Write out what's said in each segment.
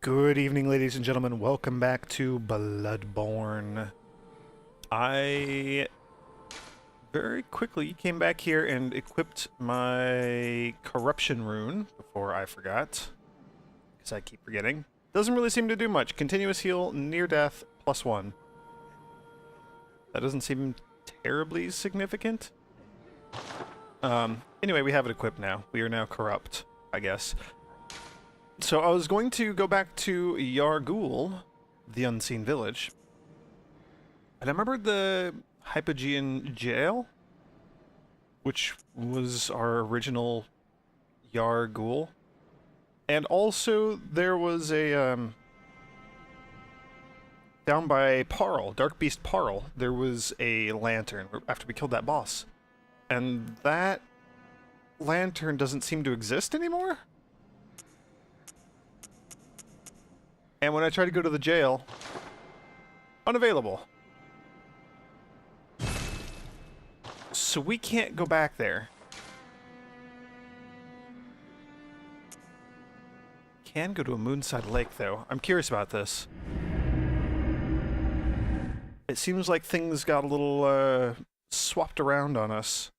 Good evening, ladies and gentlemen. Welcome back to Bloodborne. I very quickly came back here and equipped my corruption rune before I forgot, because I keep forgetting. Doesn't really seem to do much. Continuous heal, near death, +1. That doesn't seem terribly significant. Anyway, we have it equipped now. We are now corrupt, I guess. So I was going to go back to Yargul, the Unseen Village, and I remembered the Hypogean Jail, which was our original Yargul, and also there was a, down by Parl, Dark Beast Parl, there was a lantern after we killed that boss, and that lantern doesn't seem to exist anymore? And when I try to go to the jail, unavailable. So we can't go back there. Can go to a Moonside Lake, though. I'm curious about this. It seems like things got a little, swapped around on us.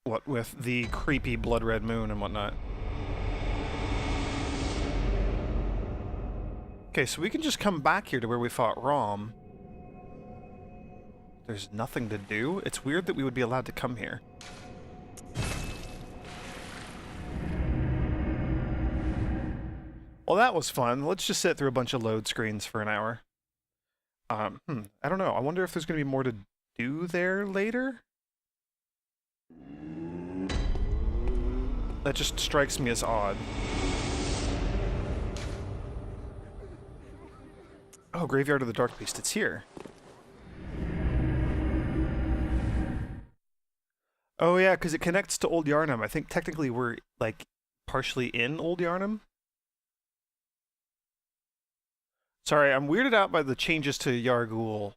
What with the creepy blood red moon and whatnot. Okay, so we can just come back here to where we fought Rom. There's nothing to do. It's weird that we would be allowed to come here. Well, that was fun. Let's just sit through a bunch of load screens for an hour. I don't know. I wonder if there's going to be more to do there later? That just strikes me as odd. Oh, Graveyard of the Dark Beast, it's here. Oh yeah, because it connects to Old Yharnam. I think technically we're, like, partially in Old Yharnam. Sorry, I'm weirded out by the changes to Yargul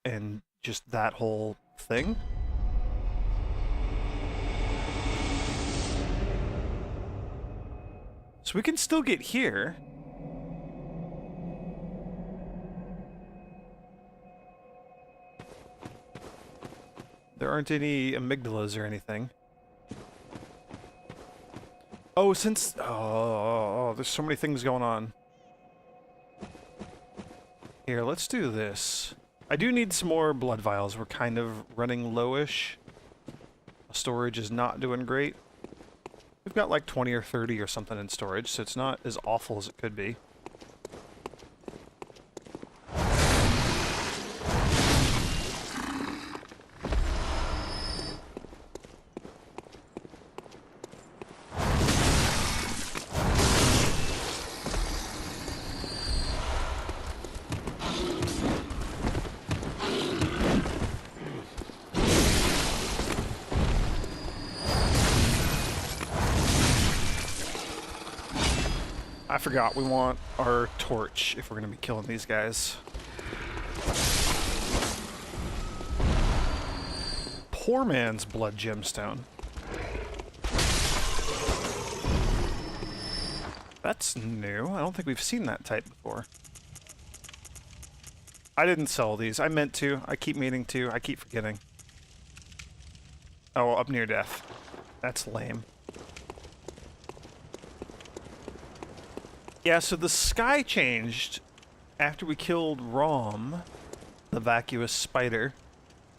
and just that whole thing. So we can still get here. There aren't any amygdalas or anything. Oh, since... Oh, there's so many things going on. Here, let's do this. I do need some more blood vials. We're kind of running lowish. Storage is not doing great. We've got like 20 or 30 or something in storage, so it's not as awful as it could be. I forgot, we want our torch if we're going to be killing these guys. Poor man's blood gemstone. That's new. I don't think we've seen that type before. I didn't sell these. I meant to. I keep meaning to. I keep forgetting. Oh, up near death. That's lame. Yeah, so the sky changed after we killed Rom, the vacuous spider.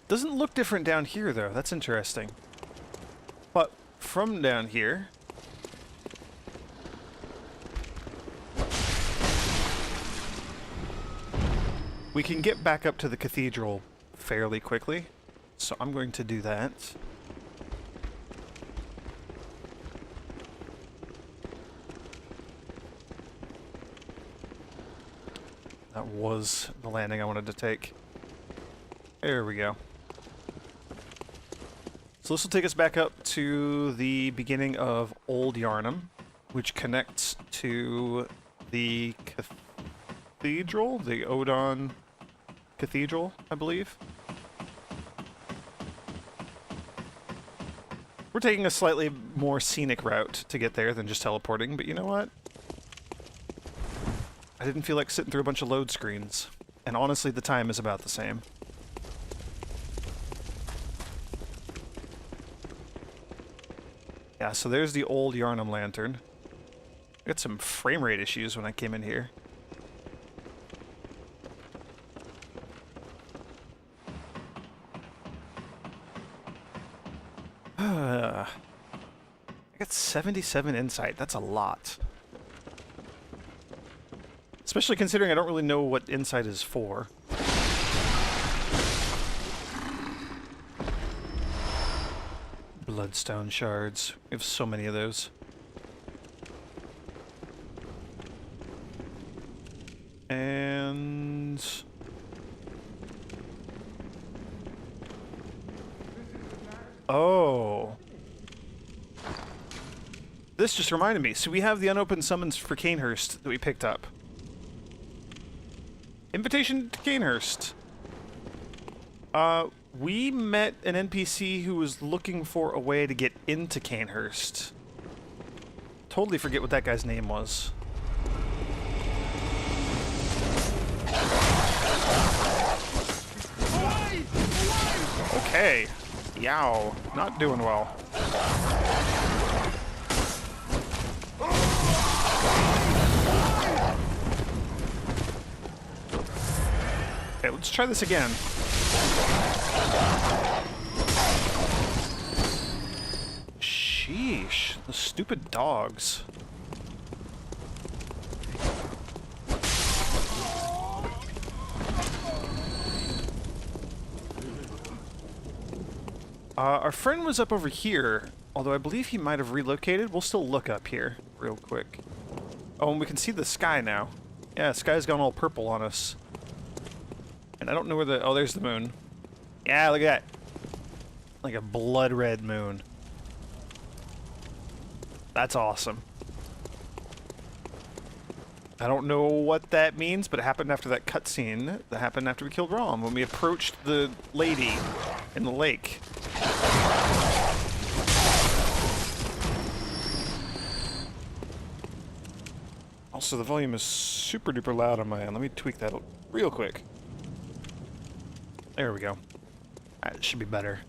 Doesn't look different down here, though. That's interesting. But from down here... we can get back up to the cathedral fairly quickly. So I'm going to do that. That was the landing I wanted to take. There we go. So this will take us back up to the beginning of Old Yharnam, which connects to the cathedral, the Odon Cathedral, I believe. We're taking a slightly more scenic route to get there than just teleporting, but you know what? I didn't feel like sitting through a bunch of load screens. And honestly, the time is about the same. Yeah, so there's the old Yarnum lantern. I got some frame rate issues when I came in here. I got 77 insight. That's a lot. Especially considering I don't really know what insight is for. Bloodstone shards. We have so many of those. And... oh. This just reminded me. So we have the unopened summons for Canehurst that we picked up. Invitation to Canehurst. We met an NPC who was looking for a way to get into Canehurst. Totally forget what that guy's name was. Okay. Yow. Not doing well. Okay, let's try this again. Sheesh, the stupid dogs. Our friend was up over here, although I believe he might have relocated. We'll still look up here real quick. Oh, and we can see the sky now. Yeah, the sky's gone all purple on us. And I don't know where the... oh, there's the moon. Yeah, look at that. Like a blood red moon. That's awesome. I don't know what that means, but it happened after that cutscene that happened after we killed Rom, when we approached the lady in the lake. Also, the volume is super duper loud on my end. Let me tweak that real quick. There we go. That should be better.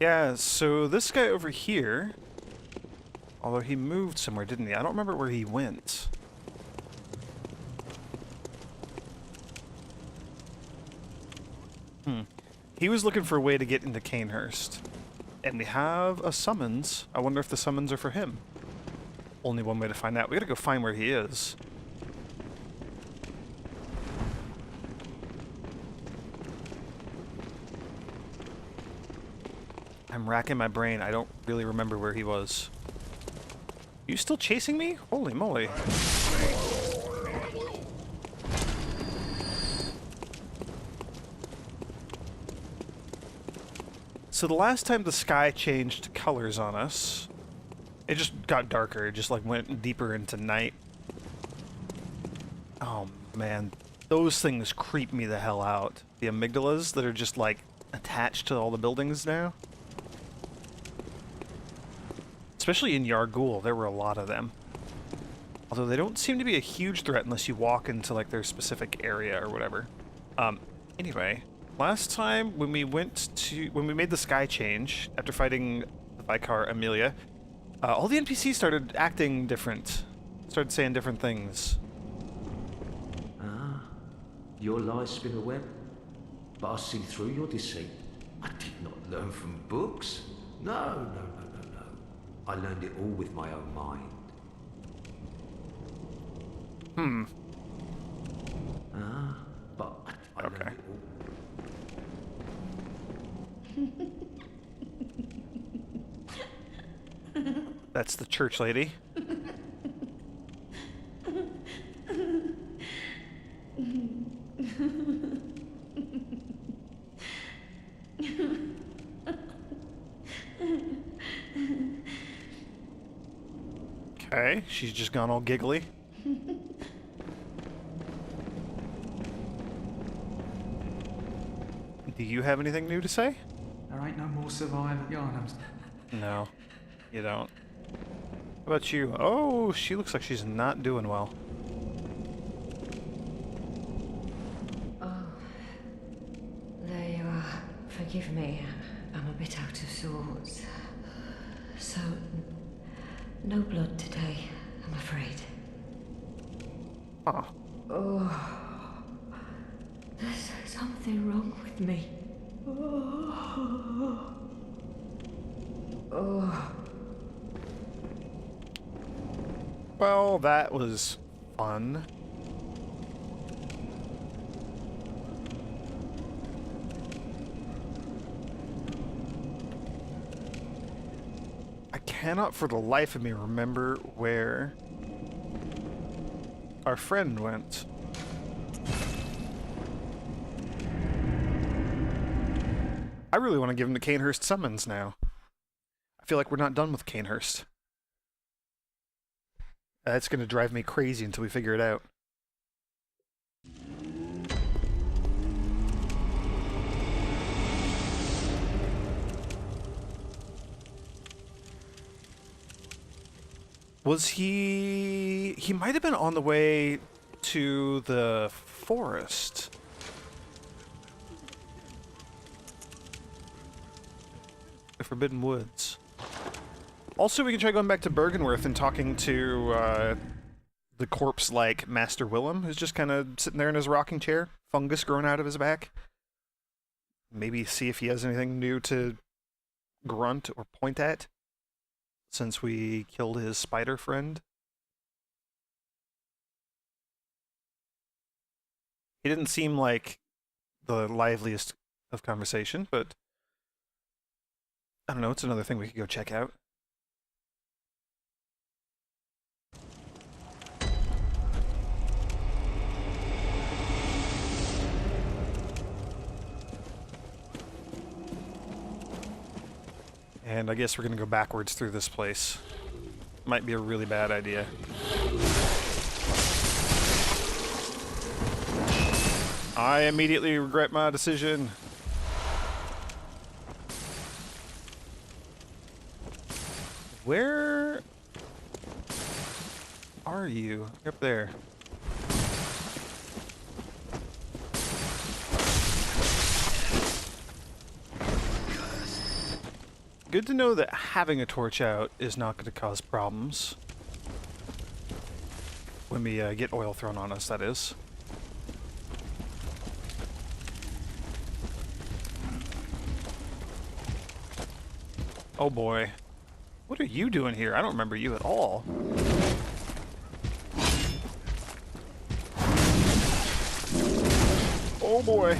Yeah, so this guy over here, although he moved somewhere, didn't he? I don't remember where he went. He was looking for a way to get into Canehurst. And we have a summons. I wonder if the summons are for him. Only one way to find out. We gotta go find where he is. I'm racking my brain. I don't really remember where he was. Are you still chasing me? Holy moly. So the last time the sky changed colors on us, it just got darker. It just like went deeper into night. Oh man, those things creep me the hell out. The amygdalas that are just like attached to all the buildings now. Especially in Yargul, there were a lot of them. Although they don't seem to be a huge threat unless you walk into like their specific area or whatever. Anyway, last time when we made the sky change after fighting the Vicar Amelia, all the NPCs started acting different. Started saying different things. Ah, your lies spin a web, but I see through your deceit. I did not learn from books. No. I learned it all with my own mind. Ah, but I learned it all. That's the church lady. Okay, she's just gone all giggly. Do you have anything new to say? There ain't no more survivor Yarnums. No, you don't. How about you? Oh, she looks like she's not doing well. Oh, there you are. Forgive me, I'm a bit out of sorts. So, no blood today, I'm afraid. Huh. Oh, there's something wrong with me. Oh. Oh. Well, that was fun. I cannot for the life of me remember where our friend went. I really want to give him the Canehurst summons now. I feel like we're not done with Canehurst. That's going to drive me crazy until we figure it out. Was he... He might have been on the way to the forest. The Forbidden Woods. Also, we can try going back to Bergenworth and talking to the corpse-like Master Willem, who's just kind of sitting there in his rocking chair, fungus growing out of his back. Maybe see if he has anything new to grunt or point at, since we killed his spider friend. He didn't seem like the liveliest of conversation, but I don't know, it's another thing we could go check out. And I guess we're gonna go backwards through this place. Might be a really bad idea. I immediately regret my decision. Where are you? You're up there. Good to know that having a torch out is not going to cause problems. When we get oil thrown on us, that is. Oh boy. What are you doing here? I don't remember you at all. Oh boy.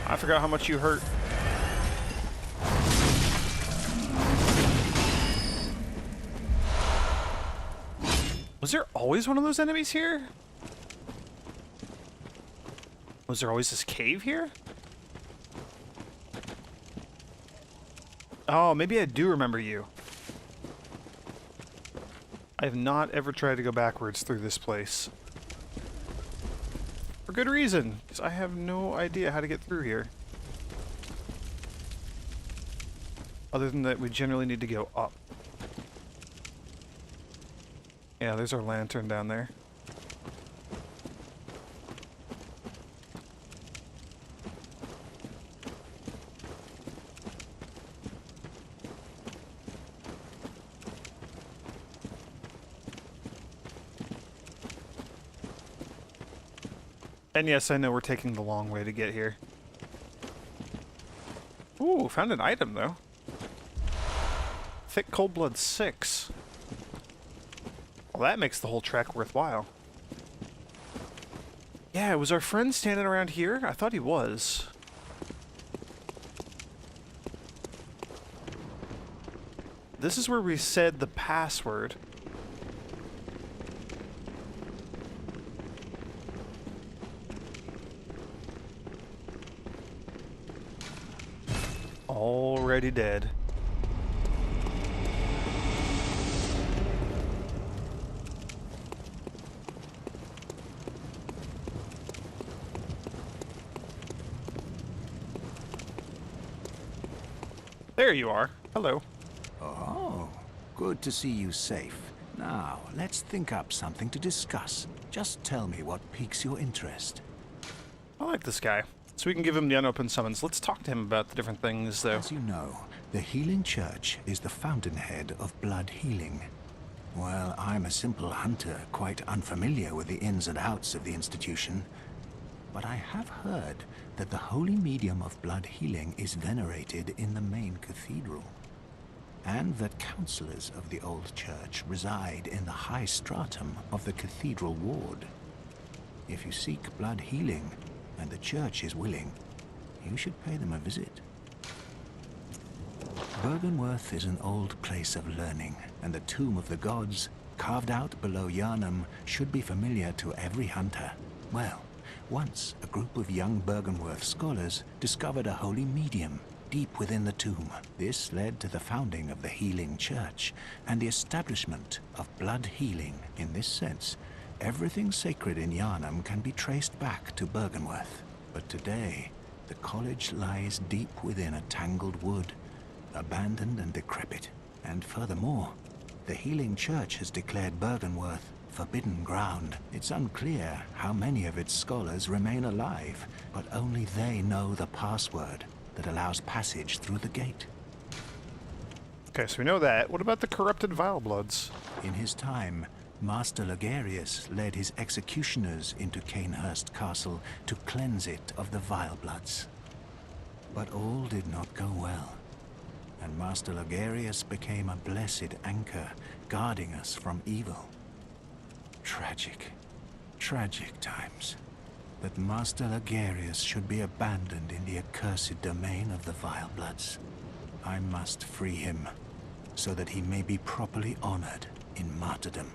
I forgot how much you hurt. Was there always one of those enemies here? Was there always this cave here? Oh, maybe I do remember you. I have not ever tried to go backwards through this place. For good reason, because I have no idea how to get through here. Other than that, we generally need to go up. Yeah, there's our lantern down there. And yes, I know we're taking the long way to get here. Ooh, found an item though. Thick Cold Blood 6. Well, that makes the whole trek worthwhile. Yeah, was our friend standing around here? I thought he was. This is where we said the password. Already dead. There you are. Hello. Oh, good to see you safe. Now, let's think up something to discuss. Just tell me what piques your interest. I like this guy. So we can give him the unopened summons. Let's talk to him about the different things, though. As you know, the Healing Church is the fountainhead of blood healing. Well, I'm a simple hunter, quite unfamiliar with the ins and outs of the institution. But I have heard that the holy medium of blood healing is venerated in the main cathedral, and that counselors of the old church reside in the high stratum of the cathedral ward. If you seek blood healing, and the church is willing, you should pay them a visit. Byrgenwerth is an old place of learning, and the Tomb of the Gods, carved out below Yharnam, should be familiar to every hunter. Well, once a group of young Byrgenwerth scholars discovered a holy medium deep within the tomb. This led to the founding of the Healing Church and the establishment of blood healing. In this sense, everything sacred in Yharnam can be traced back to Byrgenwerth. But today, the college lies deep within a tangled wood, abandoned and decrepit. And furthermore, the Healing Church has declared Byrgenwerth forbidden ground. It's unclear how many of its scholars remain alive, but only they know the password that allows passage through the gate. Okay, so we know that. What about the corrupted Vilebloods? In his time, Master Logarius led his executioners into Canehurst Castle to cleanse it of the Vilebloods. But all did not go well, and Master Logarius became a blessed anchor, guarding us from evil. Tragic, tragic times. That Master Logarius should be abandoned in the accursed domain of the Vilebloods. I must free him, so that he may be properly honored in martyrdom.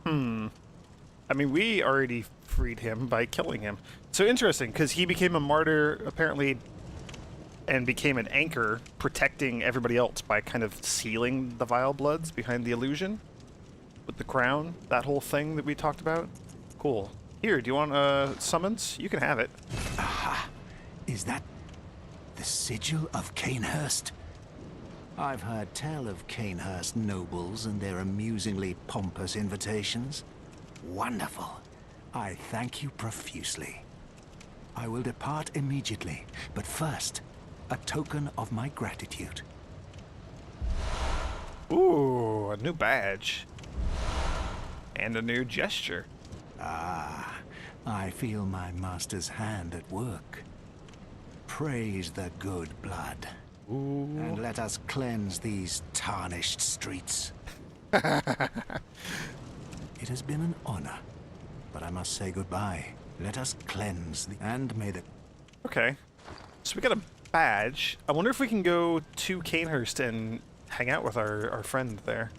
I mean, we already freed him by killing him. So interesting, because he became a martyr, apparently, and became an anchor, protecting everybody else by kind of sealing the Vilebloods behind the illusion with the crown, that whole thing that we talked about. Cool. Here, do you want summons? You can have it. Aha! Is that the sigil of Canehurst? I've heard tell of Canehurst nobles and their amusingly pompous invitations. Wonderful. I thank you profusely. I will depart immediately, but first, a token of my gratitude. Ooh, a new badge. And a new gesture. Ah, I feel my master's hand at work. Praise the good blood. Ooh. And let us cleanse these tarnished streets. It has been an honor, but I must say goodbye. Let us cleanse and may the... Okay. So we got a badge. I wonder if we can go to Canehurst and hang out with our friend there.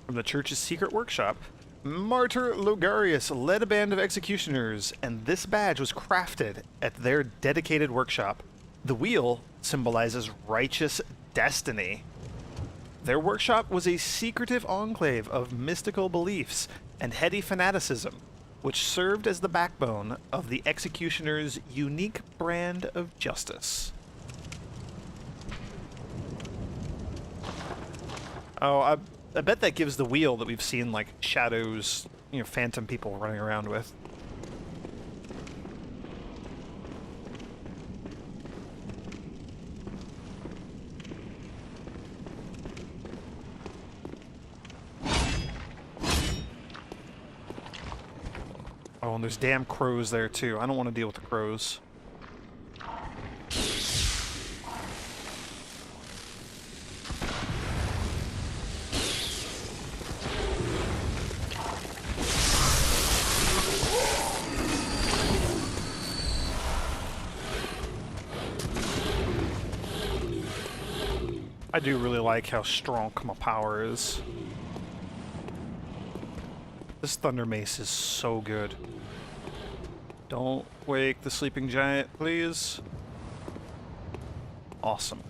From the church's secret workshop, Martyr Logarius led a band of executioners, and this badge was crafted at their dedicated workshop. The wheel symbolizes righteous destiny. Their workshop was a secretive enclave of mystical beliefs and heady fanaticism, which served as the backbone of the executioner's unique brand of justice. Oh, I bet that gives the wheel that we've seen, like, shadows, you know, phantom people running around with. Oh, and there's damn crows there, too. I don't want to deal with the crows. I do really like how strong my power is. This Thunder Mace is so good. Don't wake the sleeping giant, please. Awesome.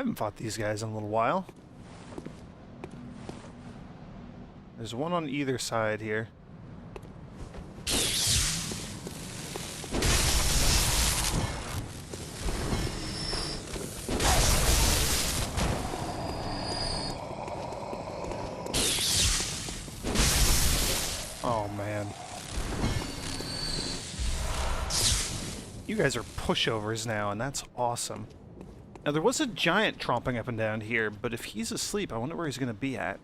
haven't fought these guys in a little while. There's one on either side here. Oh man. You guys are pushovers now, and that's awesome. Now there was a giant tromping up and down here, but if he's asleep, I wonder where he's gonna be at.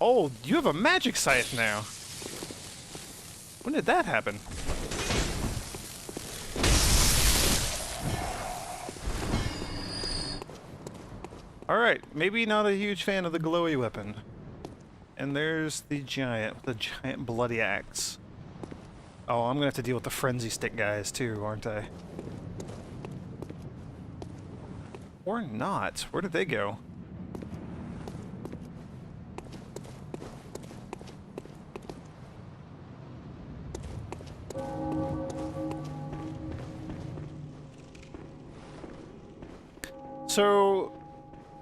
Oh, you have a magic scythe now. When did that happen? Alright, maybe not a huge fan of the glowy weapon. And there's the giant, the giant bloody axe. Oh, I'm gonna have to deal with the frenzy stick guys too, aren't I? Or not. Where did they go? So,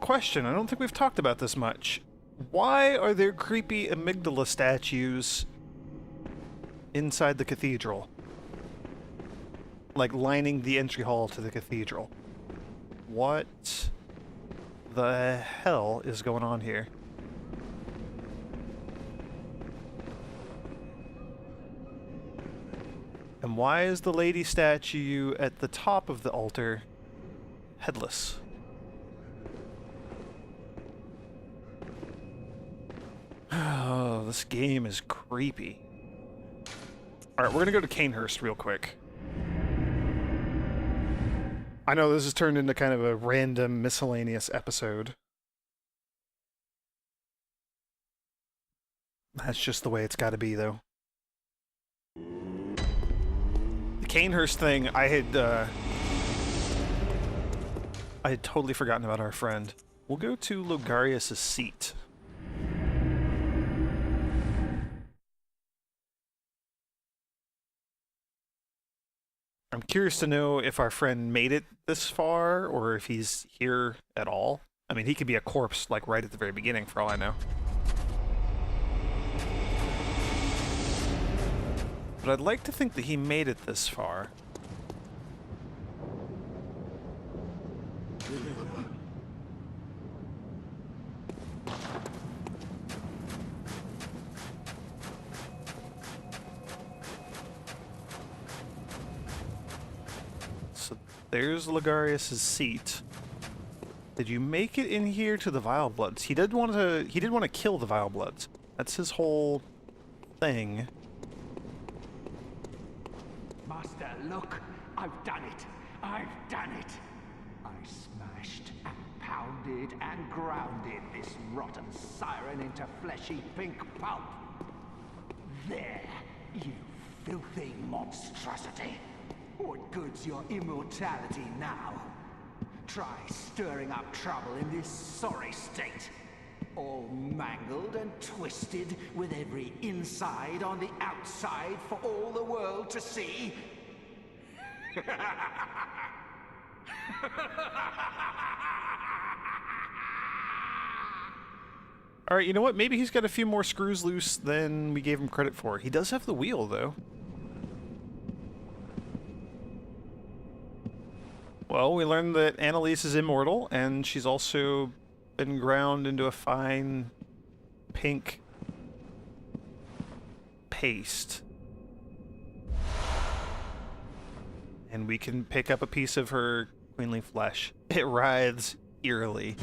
question, I don't think we've talked about this much. Why are there creepy amygdala statues inside the cathedral? Like, lining the entry hall to the cathedral. What the hell is going on here? And why is the lady statue at the top of the altar headless? Oh, this game is creepy. Alright, we're gonna go to Canehurst real quick. I know this has turned into kind of a random, miscellaneous episode. That's just the way it's gotta be, though. The Canehurst thing, I had totally forgotten about our friend. We'll go to Logarius' seat. I'm curious to know if our friend made it this far, or if he's here at all. I mean, he could be a corpse, like, right at the very beginning, for all I know. But I'd like to think that he made it this far. So there's Logarius' seat. Did you make it in here to the Vile Bloods? He did want to kill the Vile Bloods. That's his whole thing. Master, look! I've done it! I've done it! I smashed and pounded and grounded this rotten siren into fleshy pink pulp. There, you filthy monstrosity! What good's your immortality now? Try stirring up trouble in this sorry state. All mangled and twisted, with every inside on the outside for all the world to see. Alright, you know what? Maybe he's got a few more screws loose than we gave him credit for. He does have the wheel, though. Well, we learned that Annalise is immortal, and she's also been ground into a fine pink paste. And we can pick up a piece of her queenly flesh. It writhes eerily.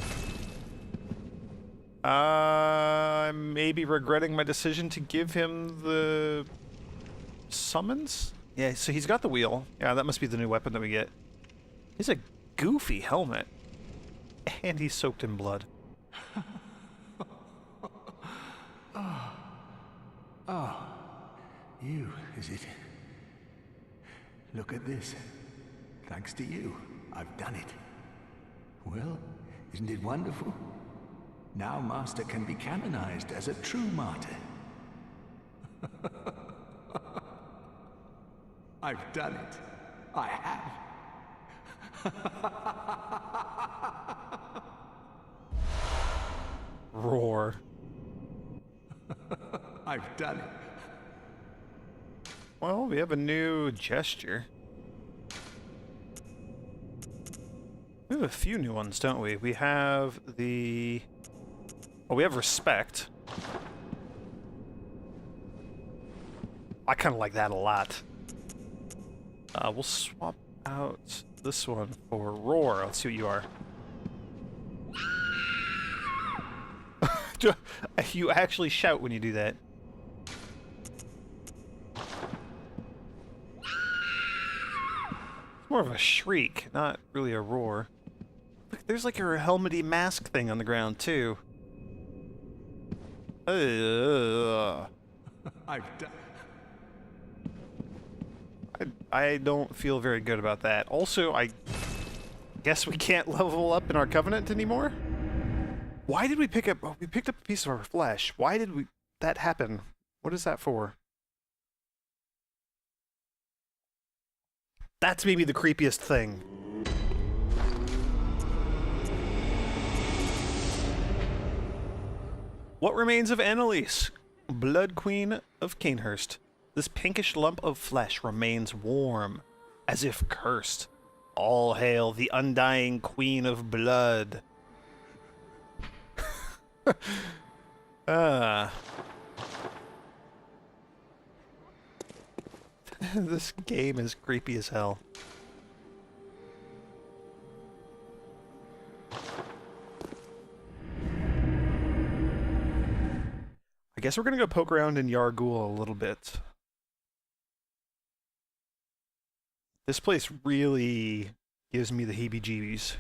I may be regretting my decision to give him the summons? Yeah, so he's got the wheel. Yeah, that must be the new weapon that we get. He's a goofy helmet. And he's soaked in blood. You, is it? Look at this. Thanks to you, I've done it. Well, isn't it wonderful? Now Master can be canonized as a true martyr. I've done it. I have. Roar. I've done it. Well, we have a new gesture. We have a few new ones, don't we? We have the... Oh, we have respect. I kind of like that a lot. We'll swap out this one for roar. Let's see what you are. You actually shout when you do that. It's more of a shriek, not really a roar. Look, there's like a helmety mask thing on the ground too. I've done. I don't feel very good about that. Also, I guess we can't level up in our covenant anymore? Why did we pick up... Oh, we picked up a piece of our flesh. Why did that happen? What is that for? That's maybe the creepiest thing. What remains of Annalise, Blood Queen of Canehurst? This pinkish lump of flesh remains warm, as if cursed. All hail the undying Queen of Blood. This game is creepy as hell. I guess we're gonna go poke around in Yargul a little bit. This place really gives me the heebie-jeebies.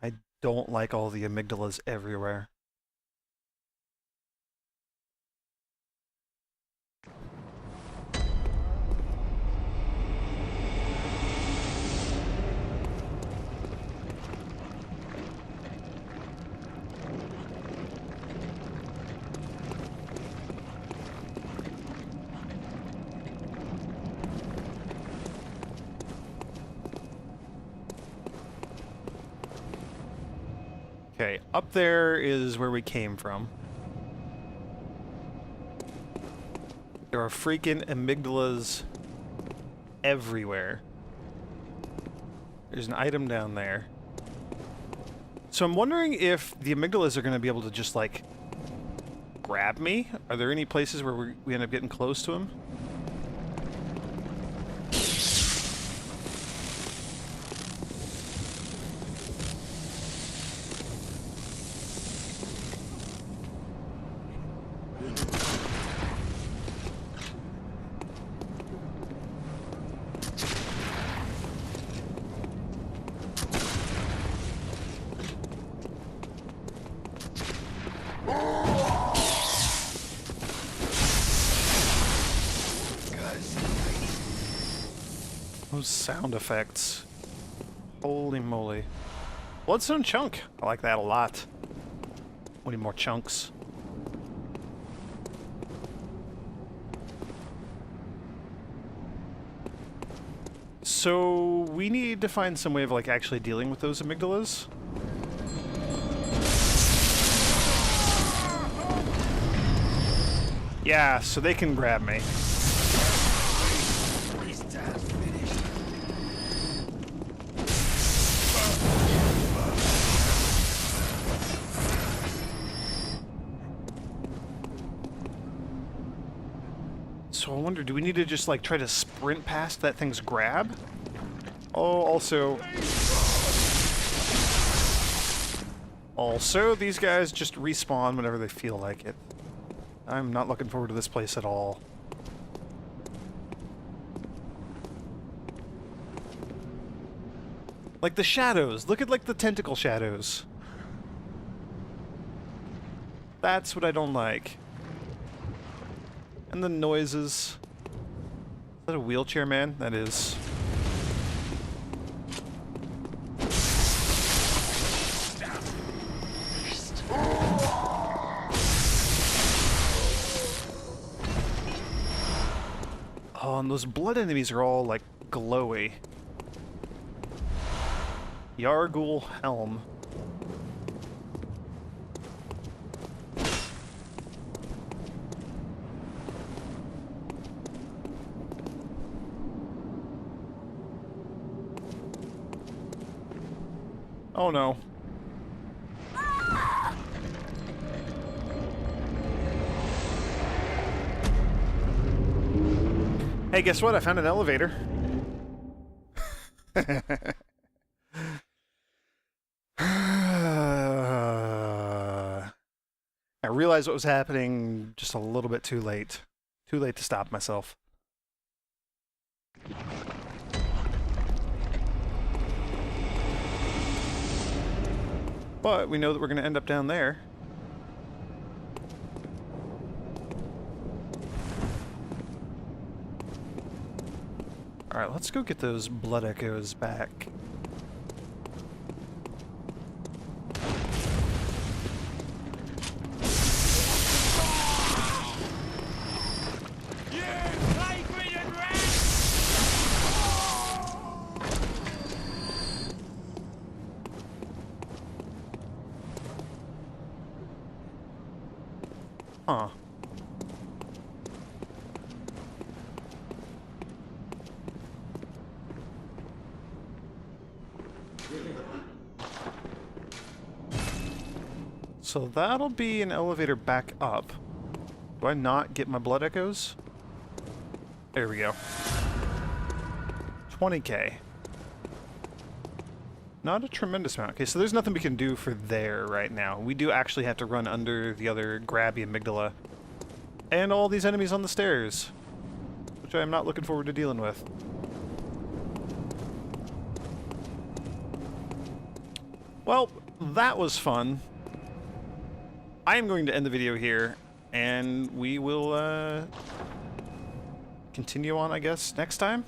I don't like all the amygdalas everywhere. Okay, up there is where we came from. There are freaking amygdalas everywhere. There's an item down there. So I'm wondering if the amygdalas are going to be able to just, like, grab me? Are there any places where we end up getting close to them? Those sound effects. Holy moly. Bloodstone chunk. I like that a lot. We need more chunks. So we need to find some way of like actually dealing with those amygdalas. Yeah, so they can grab me. So I wonder, do we need to just like try to sprint past that thing's grab? Oh, also... Also, these guys just respawn whenever they feel like it. I'm not looking forward to this place at all. Like the shadows. Look at like the tentacle shadows. That's what I don't like. And the noises. Is that a wheelchair man? That is. and those blood enemies are all, like, glowy. Yargul Helm. Oh no. Hey, guess what? I found an elevator. I realized what was happening just a little bit too late. Too late to stop myself. But we know that we're going to end up down there. Alright, let's go get those blood echoes back. Huh. So that'll be an elevator back up. Do I not get my blood echoes? There we go. 20k. Not a tremendous amount. Okay, so there's nothing we can do for there right now. We do actually have to run under the other grabby amygdala. And all these enemies on the stairs. Which I am not looking forward to dealing with. Well, that was fun. I am going to end the video here, and we will continue on, I guess, next time.